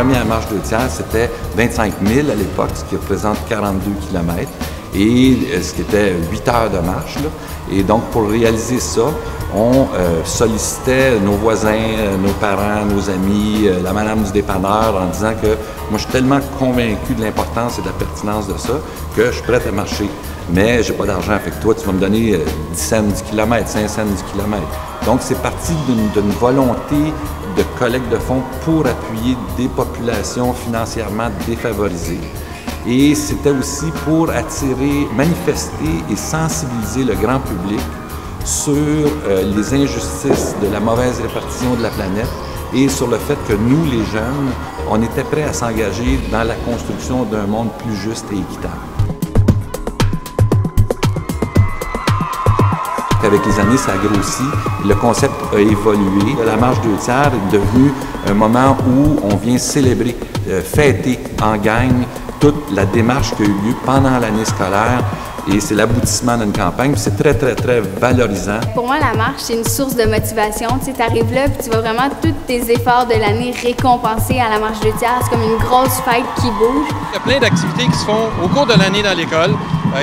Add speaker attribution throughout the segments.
Speaker 1: première marche 2 tiers, c'était 25 000 à l'époque, ce qui représente 42 km, et ce qui était 8 heures de marche, là. Et donc, pour réaliser ça, on sollicitait nos voisins, nos parents, nos amis, la madame du dépanneur, en disant que moi, je suis tellement convaincu de l'importance et de la pertinence de ça que je suis prêt à marcher. Mais j'ai pas d'argent, fait que toi, tu vas me donner 10 cents du kilomètre, 5 cents du kilomètre. Donc, c'est parti d'une volonté de collecte de fonds pour appuyer des populations financièrement défavorisées. Et c'était aussi pour attirer, manifester et sensibiliser le grand public sur les injustices de la mauvaise répartition de la planète et sur le fait que nous, les jeunes, on était prêts à s'engager dans la construction d'un monde plus juste et équitable. Avec les années, ça a grossi, le concept a évolué. La marche 2 tiers est devenue un moment où on vient célébrer, fêter en gang toute la démarche qui a eu lieu pendant l'année scolaire. Et c'est l'aboutissement d'une campagne, c'est très, très, très valorisant.
Speaker 2: Pour moi, la marche, c'est une source de motivation. Tu sais, t'arrives là, puis tu vas vraiment tous tes efforts de l'année récompenser à la marche 2 tiers. C'est comme une grosse fête qui bouge.
Speaker 3: Il y a plein d'activités qui se font au cours de l'année dans l'école.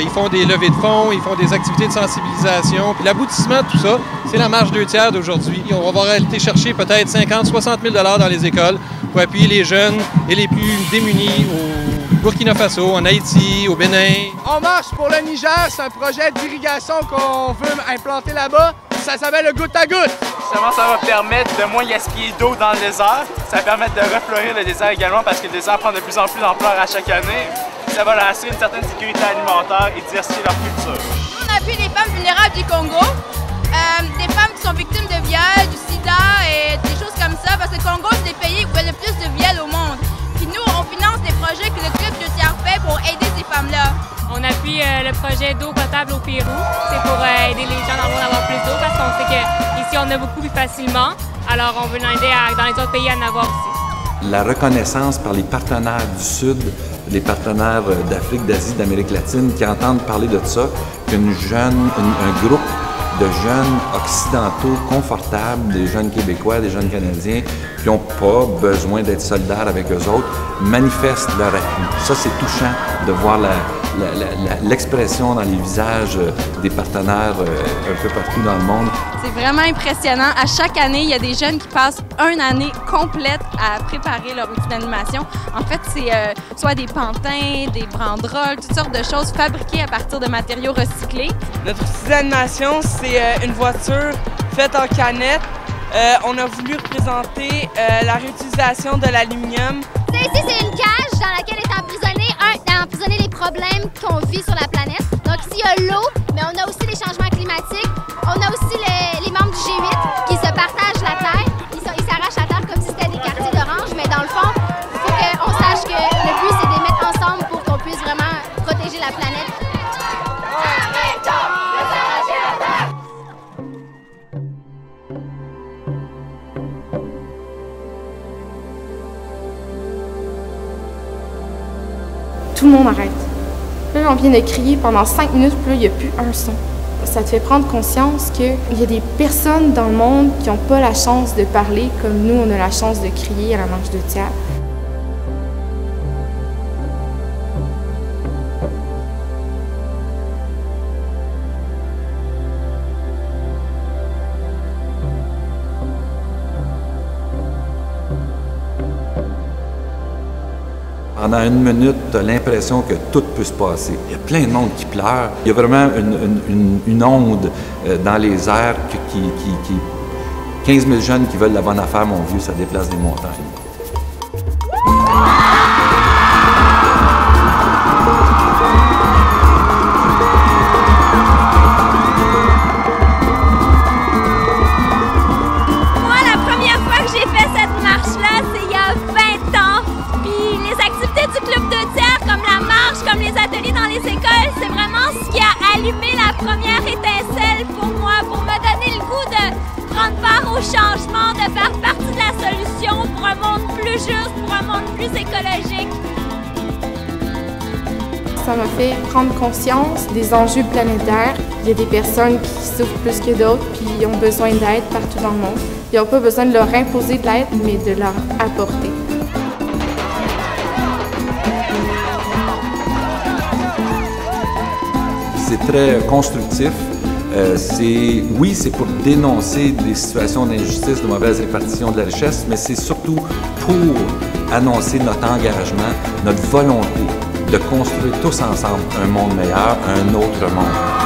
Speaker 3: Ils font des levées de fonds, ils font des activités de sensibilisation. Puis l'aboutissement de tout ça, c'est la marche 2 tiers d'aujourd'hui. On va aller chercher peut-être 50 000 60 000 $ dans les écoles pour appuyer les jeunes et les plus démunis au Burkina Faso, en Haïti, au Bénin.
Speaker 4: On marche pour le Niger, c'est un projet d'irrigation qu'on veut implanter là-bas. Ça s'appelle le goutte à goutte.
Speaker 5: Justement, ça va permettre de moins gaspiller d'eau dans le désert. Ça va permettre de refleurir le désert également parce que le désert prend de plus en plus d'ampleur à chaque année. Ça va leur assurer une certaine sécurité alimentaire et diversifier leur culture.
Speaker 6: On appuie les femmes vulnérables du Congo, des femmes qui sont victimes de viol, du sida et des choses comme ça, parce que le Congo, c'est des pays où il y a le plus de viol au monde. Puis nous, on finance des projets que le Club 2 tiers fait pour aider ces femmes-là.
Speaker 7: On appuie le projet d'eau potable au Pérou. C'est pour aider les gens dans le monde à avoir plus d'eau parce qu'on sait qu'ici, on a beaucoup plus facilement. Alors, on veut l'aider dans les autres pays à en avoir aussi.
Speaker 1: La reconnaissance par les partenaires du Sud, les partenaires d'Afrique, d'Asie, d'Amérique latine qui entendent parler de ça, un groupe de jeunes occidentaux confortables, des jeunes Québécois, des jeunes Canadiens qui n'ont pas besoin d'être solidaires avec eux autres, manifestent leur appui. Ça, c'est touchant de voir l'expression dans les visages des partenaires un peu partout dans le monde.
Speaker 8: C'est vraiment impressionnant. À chaque année, il y a des jeunes qui passent une année complète à préparer leur outil d'animation. En fait, c'est soit des pantins, des banderoles, toutes sortes de choses fabriquées à partir de matériaux recyclés.
Speaker 9: Notre outil d'animation, c'est une voiture faite en canette. On a voulu représenter la réutilisation de l'aluminium.
Speaker 10: Ici, c'est une cage dans laquelle est emprisonné les problèmes qu'on vit sur la planète. Donc ici, il y a l'eau, mais on a aussi les changements climatiques. On a aussi les membres du G8 qui se partagent la terre. Ils s'arrachent la terre comme si c'était des quartiers d'orange, mais dans le fond, il faut qu'on sache que le but, c'est de les mettre ensemble pour qu'on puisse vraiment protéger la planète.
Speaker 11: Tout le monde arrête. Là, on vient de crier pendant 5 minutes, puis là, il n'y a plus un son. Ça te fait prendre conscience qu'il y a des personnes dans le monde qui n'ont pas la chance de parler comme nous, on a la chance de crier à la marche 2 tiers.
Speaker 1: Pendant 1 minute, tu as l'impression que tout peut se passer. Il y a plein de monde qui pleure. Il y a vraiment une onde dans les airs 15 000 jeunes qui veulent la bonne affaire, mon vieux, ça déplace des montagnes.
Speaker 6: Moi, la première fois que j'ai fait cette marche-là, c'est il y a 20 ans. Puis les activités du Club 2 tiers, comme la marche, comme les ateliers dans les écoles, c'est vraiment ce qui a allumé la première étincelle pour moi, pour me donner le goût de prendre part au changement, de faire partie de la solution pour un monde plus juste, pour un monde plus écologique.
Speaker 11: Ça m'a fait prendre conscience des enjeux planétaires. Il y a des personnes qui souffrent plus que d'autres puis ont besoin d'aide partout dans le monde. Ils n'ont pas besoin de leur imposer de l'aide, mais de leur apporter.
Speaker 1: c'est très constructif. Oui, c'est pour dénoncer des situations d'injustice, de mauvaise répartition de la richesse, mais c'est surtout pour annoncer notre engagement, notre volonté de construire tous ensemble un monde meilleur, un autre monde.